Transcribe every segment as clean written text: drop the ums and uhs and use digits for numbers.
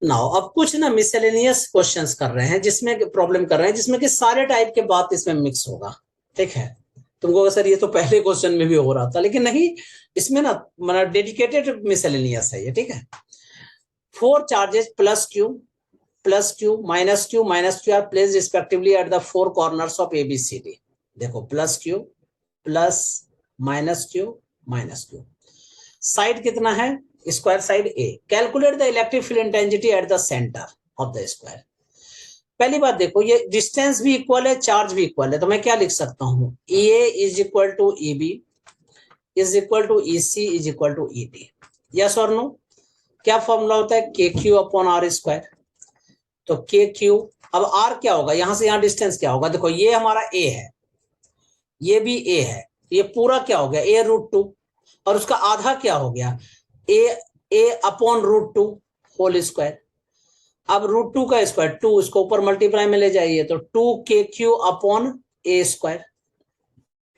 Now अब कुछ ना मिसलेनियस क्वेश्चंस कर रहे हैं, जिसमें प्रॉब्लम कर रहे हैं, जिसमें कि सारे टाइप के बात इसमें मिक्स होगा। ठीक है, तुमको सर ये तो पहले क्वेश्चन में भी हो रहा था, लेकिन नहीं, इसमें ना मतलब डेडिकेटेड मिसलेनियस है ये। ठीक है, 4 charges plus Q minus Q R placed respectively at the 4 corners of ABCD। देखो plus Q plus minus Q, side कितना है, square side A। Calculate the electric field intensity at the centre of the square. पहली बात देखो, ये distance भी equal है, charge भी इक्वल है, तो मैं क्या लिख सकता हूं, EA is equal to EB is equal to EC is equal to ED। Yes और नो? क्या फॉर्मूला होता है, KQ अपॉन R स्क्वायर। तो KQ, अब R क्या होगा, यहां से यहां डिस्टेंस क्या होगा, देखो ये हमारा A है, ये भी A है, ये पूरा क्या हो गया A√2, और उसका आधा क्या हो गया A अपॉन √2 होल स्क्वायर। अब √2 का स्क्वायर 2, इसको ऊपर मल्टीप्लाई में ले जाइए तो 2KQ upon A square.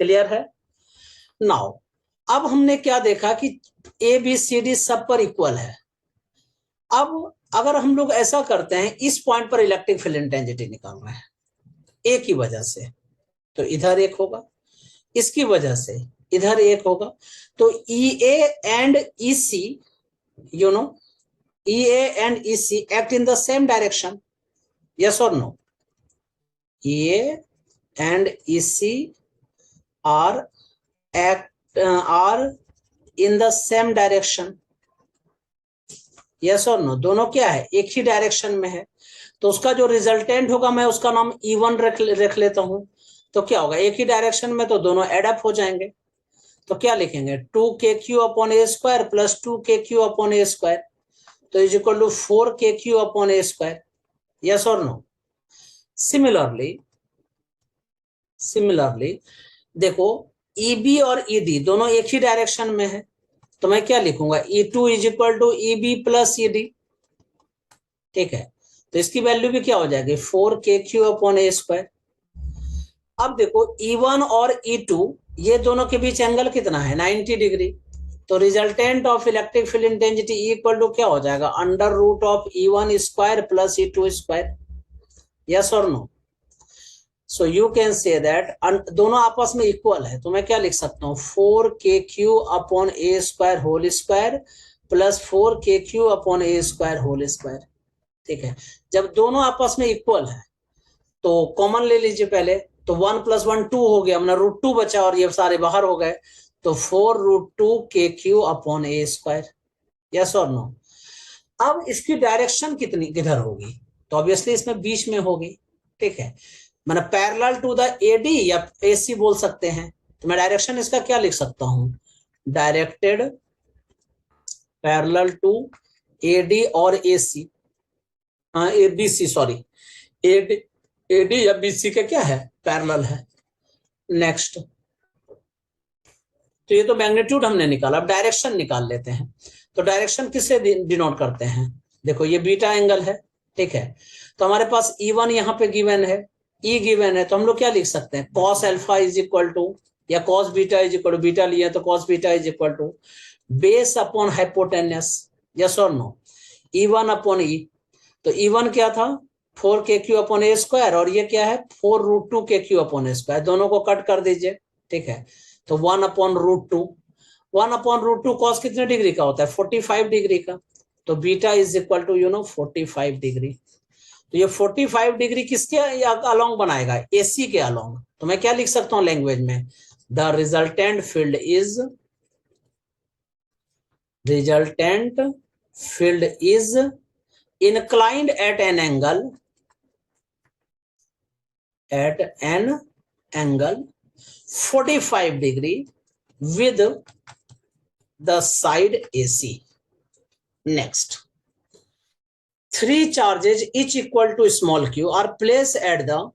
Clear है? नाउ अब हमने क्या देखा कि ABCD सब पर इक्वल है। अब अगर हम लोग ऐसा करते हैं, इस पॉइंट पर इलेक्ट्रिक फील्ड इंटेंसिटी निकालना है A की वजह से, तो इधर एक होगा, इसकी वजह से इधर एक होगा, तो EA and EC, you know, EA and EC act in the same direction. Yes or no? EA and EC are in the same direction. Yes or no? दोनों क्या है, एक ही डायरेक्शन में है, तो उसका जो रिजल्टेंट होगा मैं उसका नाम E1 रख लेता हूं। तो क्या होगा, एक ही डायरेक्शन में तो दोनों एड अप हो जाएंगे। तो क्या लिखेंगे, 2KQ upon A square plus 2KQ upon A square, तो is equal to 4KQ upon A square. Yes और नो? सिमिलरली देखो, EB और ED दोनों एक ही डायरेक्शन में है, तो मैं क्या लिखूंगा, E2 is equal to EB plus ED। ठीक है, तो इसकी वैल्यू भी क्या हो जाएगी, 4KQ अपॉन A स्क्वायर। अब देखो E1 और E2 ये दोनों के बीच एंगल कितना है, 90 डिग्री, तो resultant of electric field intensity equal to क्या हो जाएगा, under root of E1 square plus E2 square. Yes और no? So you can say that दोनों आपस में इक्वल है, तो मैं क्या लिख सकता हूँ, 4KQ upon A square whole square plus 4KQ upon A square whole square. ठीक है, जब दोनों आपस में इक्वल है तो कॉमन ले लीजिए पहले, तो 1 + 1 2 हो गया, मतलब √2 बचा और ये सारे बाहर हो गए, तो 4√2KQ upon A square. Yes और नो? अब इसकी डायरेक्शन किधर होगी, तो ऑब्वियसली इसमें बीच में होगी। ठीक है, मतलब पैरेलल टू द AD या AC बोल सकते हैं, तो मैं डायरेक्शन इसका क्या लिख सकता हूं, डायरेक्टेड पैरेलल टू AD और AC, ABC सॉरी, AD या BC के क्या है, पैरेलल है। नेक्स्ट, तो ये तो मैग्नीट्यूड हमने निकाला, अब डायरेक्शन निकाल लेते हैं। तो डायरेक्शन किससे डिनोट करते हैं, देखो ये बीटा एंगल है। ठीक है, तो हमारे पास E1 यहाँ पे गिवन है, E गिवन है, तो हम लोग क्या लिख सकते हैं, cos alpha is equal to, या cos beta is equal to, beta लिया तो cos beta is equal to base upon hypotenuse. Yes और नो? E1 अपॉन E, तो E1 क्या था, 4KQ अपॉन A स्क्वायर, और ये क्या है 4√2KQ अपॉन A स्क्वायर, दोनों को कट कर दीजिए। ठीक है, तो 1 अपॉन √2 कॉस कितने डिग्री का होता है, 45 डिग्री का, तो beta is equal to 45 degree. तो ये 45 डिग्री किसके अलोंग बनाएगा, AC के अलोंग, तो मैं क्या लिख सकता हूं लैंग्वेज में, the resultant field is inclined at an angle 45 degree with the side AC. Next, 3 charges each equal to small q are placed at the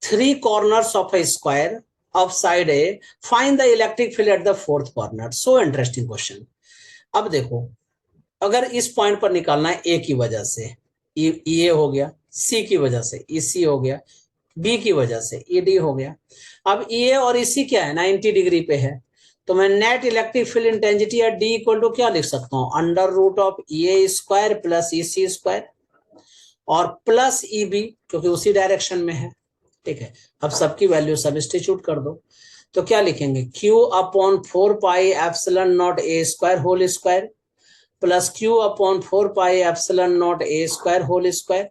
3 corners of a square of side A. Find the electric field at the 4th corner. So interesting question. अब देखो, अगर इस point पर निकालना है A की वजह से EA हो गया, C की वजह से EC हो गया, B की वजह से ED हो गया। अब EA और EC क्या है, 90 डिग्री पे है, तो मैं नेट इलेक्ट्रिक फील्ड इंटेंसिटी या डी इक्वल टू क्या लिख सकता हूं, under root of A square plus E C square और प्लस ई बी, क्योंकि उसी डायरेक्शन में है। ठीक है, अब सबकी वैल्यू सब्स्टिट्यूट कर दो, तो क्या लिखेंगे, Q upon 4 pi epsilon naught a square whole square plus Q upon 4 pi epsilon naught a square whole square,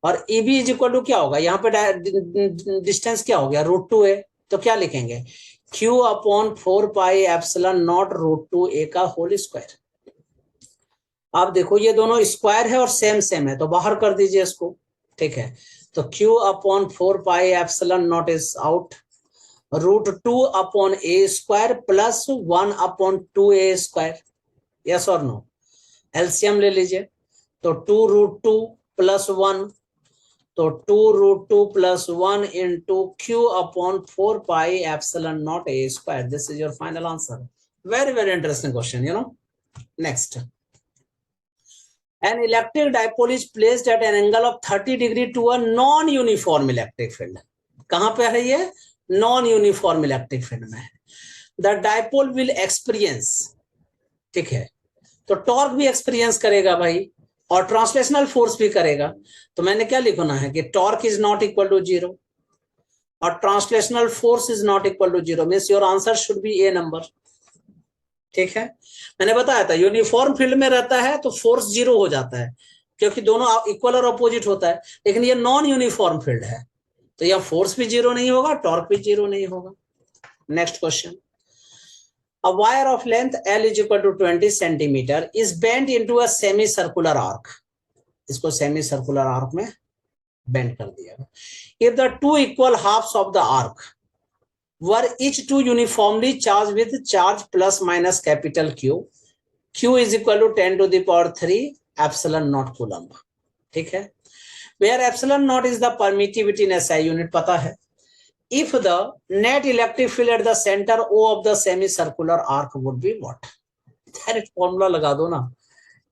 और E B is equal to क्या होगा, यहाँ पे डिस्टेंस क्या हो गया, √2a, तो क्या लिखेंगे, Q upon 4 pi epsilon not √2a का होल स्क्वायर। आप देखो ये दोनों स्क्वायर है और सेम सेम है, तो बाहर कर दीजिए इसको। ठीक है, तो Q upon 4 pi epsilon not is out, √2 upon A square plus 1 upon 2a square, yes और नो। एलसीएम ले लीजिए, तो 2√2 प्लस 1, तो 2√2 plus 1 into Q upon 4 pi epsilon naught a square. This is your final answer. Very very interesting question, you know. Next, an electric dipole is placed at an angle of 30 degree to a non-uniform electric field। कहां पे है ये, non uniform electric field में है। The dipole will experience, ठीक है, तो torque भी एक्सपीरियंस करेगा भाई, और ट्रांसलेशनल फोर्स भी करेगा। तो मैंने क्या लिखना है कि torque is not equal to 0 और translational force is not equal to 0, means your answer should be a number. ठीक है, मैंने बताया था यूनिफॉर्म फील्ड में रहता है तो फोर्स 0 हो जाता है, क्योंकि दोनों इक्वल और अपोजिट होता है। लेकिन ये नॉन यूनिफॉर्म फील्ड है, तो यह फोर्स भी 0 नहीं होगा, टॉर्क भी 0 नहीं होगा। Next question, a wire of length L is equal to 20 centimeter is bent into a semi circular arc। इसको सेमी सर्कुलर आर्क में बेंड कर दिया। if the two equal halves of the arc were each two uniformly charged with charge plus minus capital Q, Q is equal to 10 to the power 3 epsilon naught coulomb। ठीक है, where epsilon naught is the permittivity in SI unit पता है। if the net electric field at the center O of the semicircular arc would be what? Direct formula लगा दो ना,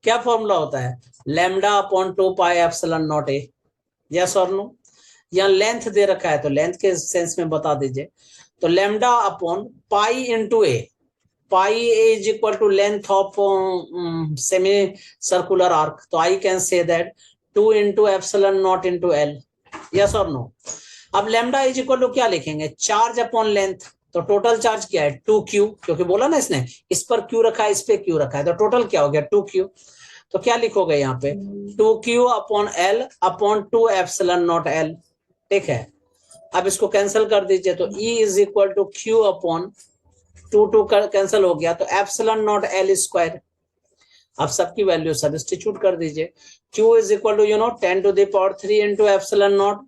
क्या formula होता है, लैम्डा अपॉन 2 पाई एप्सिलॉन नॉट ए, yes और no. यहाँ लेंथ दे रखा है तो लेंथ के सेंस में बता दीजिए, तो lambda upon pi into a, pi a is equal to length of semi circular arc, तो I can say that 2 into epsilon not into L, yes और नो। अब लैम्डा इज इक्वल टू क्या लिखेंगे, charge upon length, तो total charge क्या है 2q, क्योंकि बोला ना इसने इस पर q रखा है इस पे q रखा है, तो टोटल क्या हो गया 2q। तो क्या लिखोगे यहाँ पे 2q upon L upon 2 epsilon not L. ठीक है, अब इसको कैंसिल कर दीजिए, तो E is equal to q upon 2 cancel हो गया, तो एप्सिलॉन नॉट एल स्क्वायर। अब सबकी वैल्यू सब्स्टिट्यूट कर दीजिए, q is equal to 10 to the power 3 into epsilon not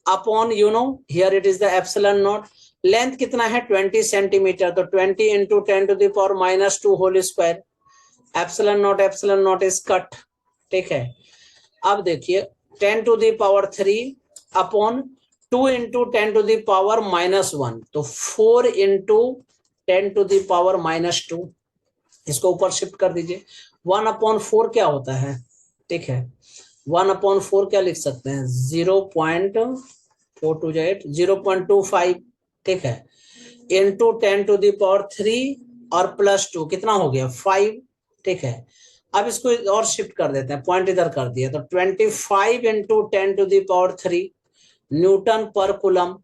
upon here it is the epsilon not, length कितना है 20 centimetre, तो 20 into 10 to the power -2 whole square, epsilon not is cut. ठीक है, अब देखिए 10 to the power 3 upon 2 into 10 to the power -1, तो 4 into 10 to the power -2, इसको ऊपर शिफ्ट कर दीजिए। 1 अपॉन 4 क्या होता है, ठीक है, 1 अपॉन 4 क्या लिख सकते हैं 0.428 0.25, ठीक है, इंटू 10 to the power 3 और +2 कितना हो गया 5। ठीक है, अब इसको और शिफ्ट कर देते हैं, पॉइंट इधर कर दिया, तो 25 into 10 to the power 3 newton per coulomb.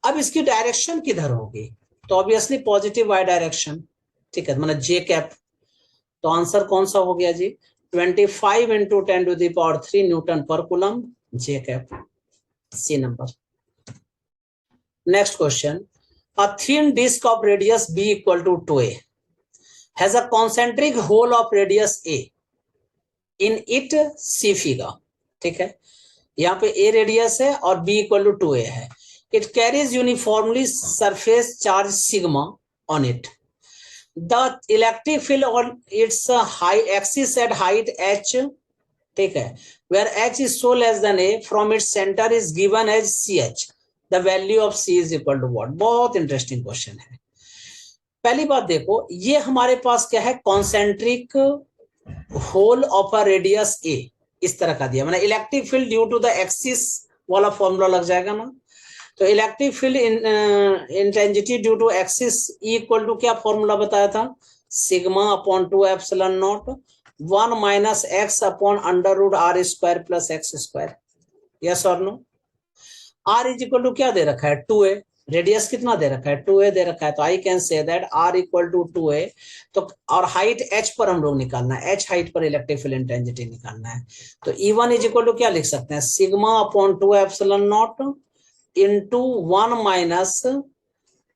अब इसकी डायरेक्शन किधर होगी, तो ऑब्वियसली पॉजिटिव वाई डायरेक्शन। ठीक है, मतलब जे कैप, तो आंसर कौन सा हो गया जी 25 into 10 to the power 3 newton per coulomb, J cap, C number. Next question, a thin disk of radius b equal to 2a has a concentric hole of radius a in it, see figure। ठीक है, यहाँ पे a radius है और b equal to 2a है। It carries uniformly surface charge sigma on it। The electric field on its high axis at height h, ठीक है, where h is so less than a from its center is given as ch। The value of c is equal to what? बहुत interesting question है। पहली बात देखो, ये हमारे पास क्या है, concentric hole of a radius a, इस तरह का दिया, मैंने electric field due to the axis वाला फॉर्मूला लग जाएगा ना। तो electric field intensity due to axis E equal to क्या फॉर्मूला बताया था, sigma upon 2 epsilon not 1 minus x upon under root r square plus x square. Yes और no. Are is equal to क्या दे रखा है 2a, रेडियस कितना दे रखा है 2a दे रखा है, तो I can say that are equal to 2a। तो और हाइट h पर हम लोग निकालना है, h हाइट पर इलेक्ट्रिक फील्ड इंटेंसिटी निकालना है। तो E1 इज इक्वल टू क्या लिख सकते हैं, sigma upon 2 epsilon not into 1 minus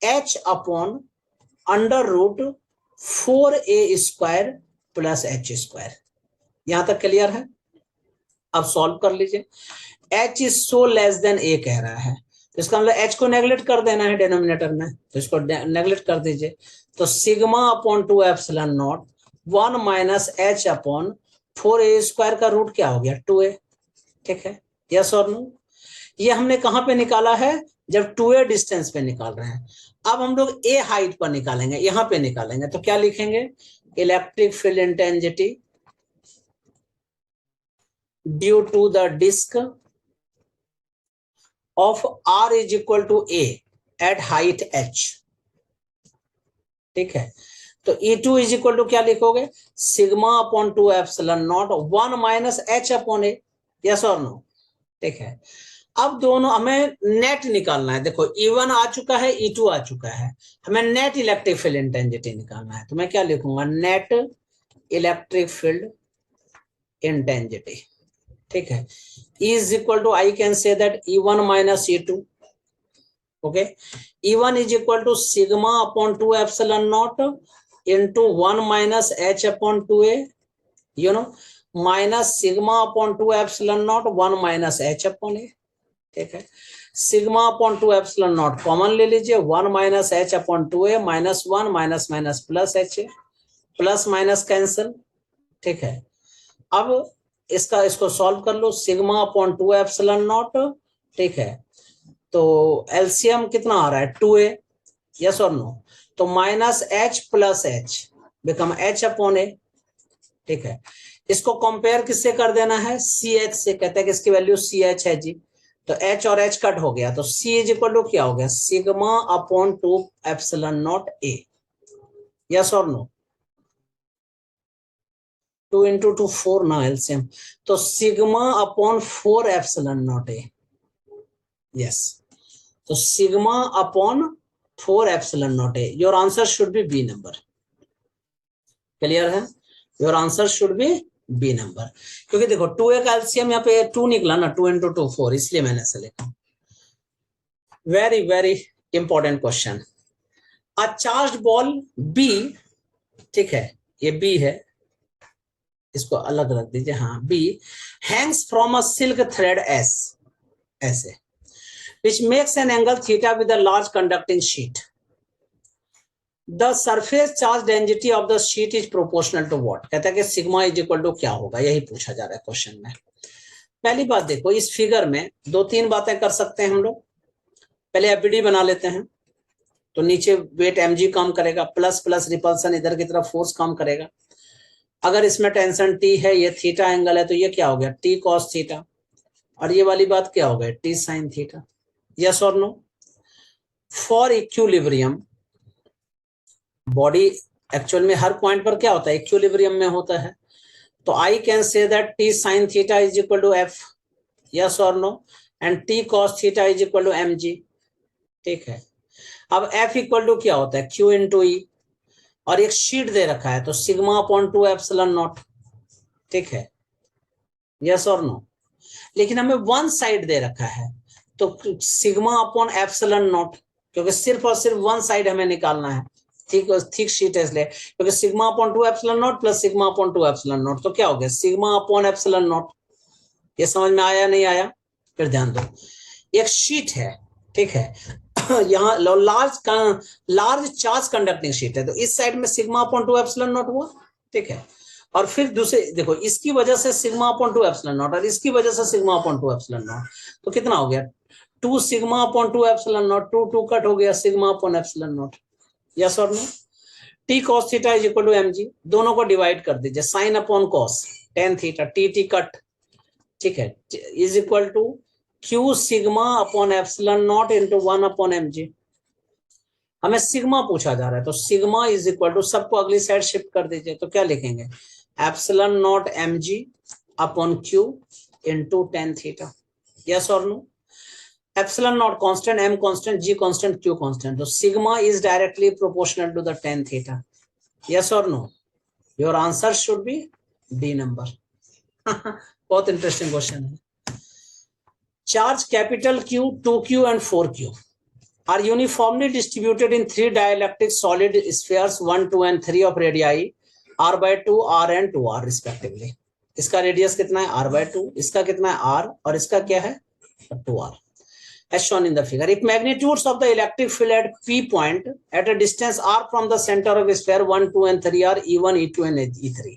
h upon under root 4a square plus h square. यहां तक क्लियर है। अब सॉल्व कर लीजिए। h is so less than a कह रहा है, तो इसका मतलब h को नेगलेक्ट कर देना है डिनोमिनेटर में, तो इसको नेगलेक्ट कर दीजिए। तो sigma upon 2 epsilon not 1 minus h upon 4a square का रूट क्या हो गया 2a। ठीक है, यस और नो। ये हमने कहां पे निकाला है, जब 2a डिस्टेंस पे निकाल रहे हैं। अब हम लोग a हाइट पर निकालेंगे, यहां पे निकालेंगे, तो क्या लिखेंगे, electric field intensity due to the disc of r is equal to a at height h। ठीक है, तो E2 इज इक्वल टू क्या लिखोगे, sigma upon 2 epsilon not 1 minus h upon a। Yes और नो। ठीक है, अब दोनों हमें नेट निकालना है। देखो E1 आ चुका है, E2 आ चुका है, हमें नेट इलेक्ट्रिक फील्ड इंटेंसिटी निकालना है। तो मैं क्या लिखूंगा, नेट इलेक्ट्रिक फील्ड इंटेंसिटी। ठीक है, E is equal to I can say that E1 minus E2। Okay, E1 is equal to sigma upon 2 epsilon not into 1 minus h upon 2a, you know, minus sigma upon 2 epsilon not 1 minus h upon a। ठीक है, sigma upon 2 epsilon not common ले लीजिए, 1 minus h upon 2a minus 1 minus minus plus h, plus minus cancel. ठीक है, अब इसको solve कर लो, sigma upon 2 epsilon not. ठीक है, तो एलसीएम कितना आ रहा है 2a, यस और नो। तो minus h plus h become h upon a। ठीक है, इसको कंपेयर किससे कर देना है, CH से, कहते हैं कि इसकी वैल्यू CH है जी, तो h और h कट हो गया, तो C इज इक्वल टू क्या हो गया, sigma upon 2 epsilon naught a। Yes और नो। 2 इंटू 2 4 ना एलसीएम, तो sigma upon 4 epsilon naught a। Yes, तो sigma upon 4 epsilon naught a, your answer should be B number. Clear है, your answer should be B number, क्योंकि देखो 2a का LCM यहाँ पे 2 निकला ना, 2 इंटू 2 4, इसलिए मैंने ऐसे लिखा। Very very important question. A charged ball B, ठीक है, ये B है, इसको अलग रख दीजिए, हाँ B, Hanks from a silk thread S, ऐसे, which makes an angle theta with a large conducting sheet. The surface charge density of the sheet is proportional to what? कहता है कि सिग्मा इज इक्वल टू क्या होगा, यही पूछा जा रहा है क्वेश्चन में। पहली बात देखो, इस फिगर में दो तीन बातें कर सकते हैं हम लोग। पहले एफबीडी बना लेते हैं, तो नीचे वेट mg काम करेगा, प्लस प्लस रिपल्सन इधर की तरफ फोर्स काम करेगा। अगर इसमें टेंशन T है, ये थीटा एंगल है, तो ये क्या हो गया T cos थीटा, और ये वाली बात क्या हो गया T sin थीटा। यस और no. For equilibrium, body actual में हर पॉइंट पर क्या होता है, इक्विलिब्रियम में होता है, तो I can say that T sin theta is equal to F। Yes और no. And T cos theta is equal to mg। ठीक है, अब F इक्वल टू क्या होता है Q इंटू ई, और एक शीट दे रखा है, तो सिग्मा अपॉन 2 एप्सिलॉन नॉट। ठीक है, यस और नो। लेकिन हमें वन साइड दे रखा है, तो सिग्मा अपॉन एप्सिलॉन नॉट, क्योंकि सिर्फ और सिर्फ वन साइड हमें निकालना है। थिक शीट है इसलिए, क्योंकि sigma upon 2 epsilon not plus sigma upon 2 epsilon not, तो क्या हो गया सिग्मा अपॉन एप्सिलॉन नॉट। ये समझ में आया नहीं आया, फिर ध्यान दो, एक शीट है, ठीक है, यहाँ लार्ज चार्ज कंडक्टिंग शीट है, तो इस साइड में सिग्मा अपॉन 2 एप्सिलॉन नॉट हुआ। ठीक है, और फिर दूसरे देखो, इसकी वजह से सिग्मा अपॉन 2 एप्सिलॉन नॉट, और इसकी वजह से सिग्मा अपॉन 2 एप्सिलॉन नॉट, तो कितना हो गया 2 sigma upon 2 epsilon naught, 2 cut हो गया sigma upon epsilon naught. Yes और no. T cos theta is equal to mg, दोनों को डिवाइड कर दीजिए, sine upon cos tan theta, T cut, ठीक है, is equal to Q sigma upon epsilon not into 1 upon mg। हमें sigma पूछा जा रहा है, तो सिग्मा इज इक्वल टू, सबको अगली साइड शिफ्ट कर दीजिए, तो क्या लिखेंगे, epsilon naught mg upon Q into tan theta. Yes और no? Epsilon naught constant, m constant, g constant, q constant, तो sigma is directly proportional to the tan theta. Yes और no? Your answer should be D number. बहुत interesting question है। Charge capital Q, 2Q and 4Q are uniformly distributed in three dielectric solid spheres 1, 2 and 3 of radii r by 2, r and 2r respectively। इसका radius कितना है, r by 2, इसका कितना है r, और इसका क्या है 2r, as shown in the figure। If magnitudes of the electric field at P point at a distance r from the center of sphere 1, 2 and 3 are E1, E2 and E3।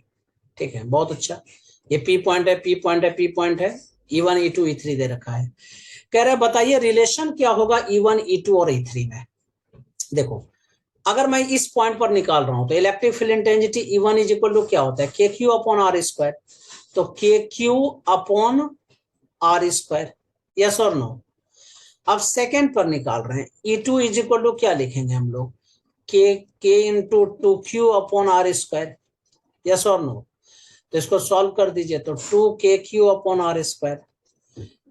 ठीक है, बहुत अच्छा। ये P point है, P point है, P point है, E1, E2, E3 दे रखा है। कह रहे बताइए रिलेशन क्या होगा E1, E2 और E3 में। देखो, अगर मैं इस पॉइंट पर निकाल रहा हूं तो electric field intensity E1 is equal to क्या होता है, KQ अपॉन आर स्क्वायर, तो KQ upon R square. Yes और नो? अब सेकेंड पर निकाल रहे हैं, E2 इज इक्वल टू क्या लिखेंगे हम लोग, K into 2Q upon R square. Yes और नो? तो इसको सॉल्व कर दीजिए, तो 2KQ upon R square.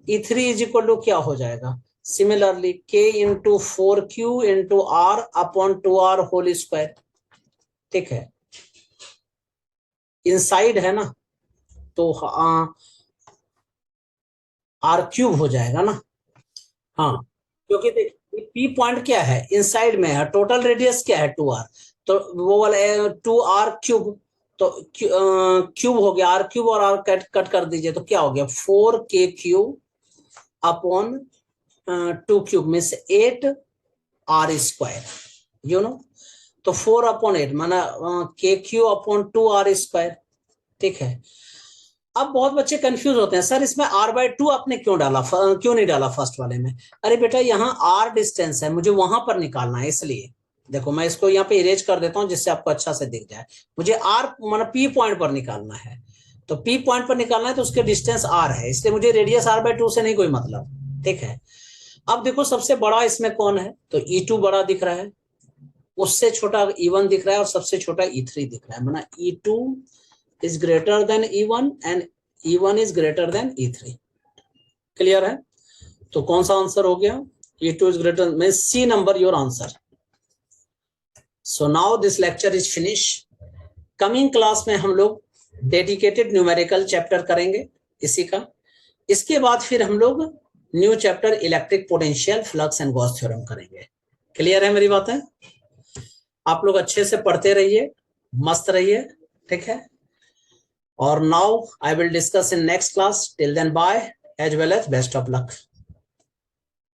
E3 is equal to क्या हो जाएगा, similarly K into 4Q into R upon 2R whole square. ठीक है, इनसाइड है ना, तो R क्यूब हो जाएगा ना। हाँ, क्योंकि P पॉइंट क्या है, इनसाइड में है, टोटल रेडियस क्या है 2R, तो वो वाला 2R क्यूब, तो क्यूब हो गया, R क्यूब और R कट कर दीजिए, तो क्या हो गया 4KQ अपॉन 2Q में से 8R स्क्वायर, यू नो, तो 4 अपॉन 8 माना KQ अपॉन 2R स्क्वायर। ठीक है, अब बहुत बच्चे कंफ्यूज होते हैं, सर इसमें R/2 आपने क्यों डाला, क्यों नहीं डाला फर्स्ट वाले में। अरे बेटा, यहाँ R डिस्टेंस है, मुझे वहां पर निकालना है, इसलिए देखो मैं इसको यहाँ पे इरेज कर देता हूँ जिससे आपको अच्छा से दिख जाए। मुझे R माना P पॉइंट पर निकालना है, तो P पॉइंट पर निकालना है तो उसके डिस्टेंस R है, इसलिए मुझे रेडियस R/2 से नहीं कोई मतलब। ठीक है, अब देखो सबसे बड़ा इसमें कौन है, तो E2 बड़ा दिख रहा है, उससे छोटा E1 दिख रहा है, और सबसे छोटा E3 दिख रहा है, माना E2 is greater than E1 and E1 is greater than E3। Clear है? तो कौन सा आंसर हो गया, E2 is greater, में C number your answer. So now this lecture is finish. Coming class में हम लोग डेडिकेटेड न्यूमेरिकल चैप्टर करेंगे इसी का, इसके बाद फिर हम लोग new chapter electric potential, flux and Gauss theorem करेंगे। क्लियर है मेरी बातें? आप लोग अच्छे से पढ़ते रहिए, मस्त रहिए। ठीक है, और now I will discuss in next class. Till then, bye, as well as best of luck.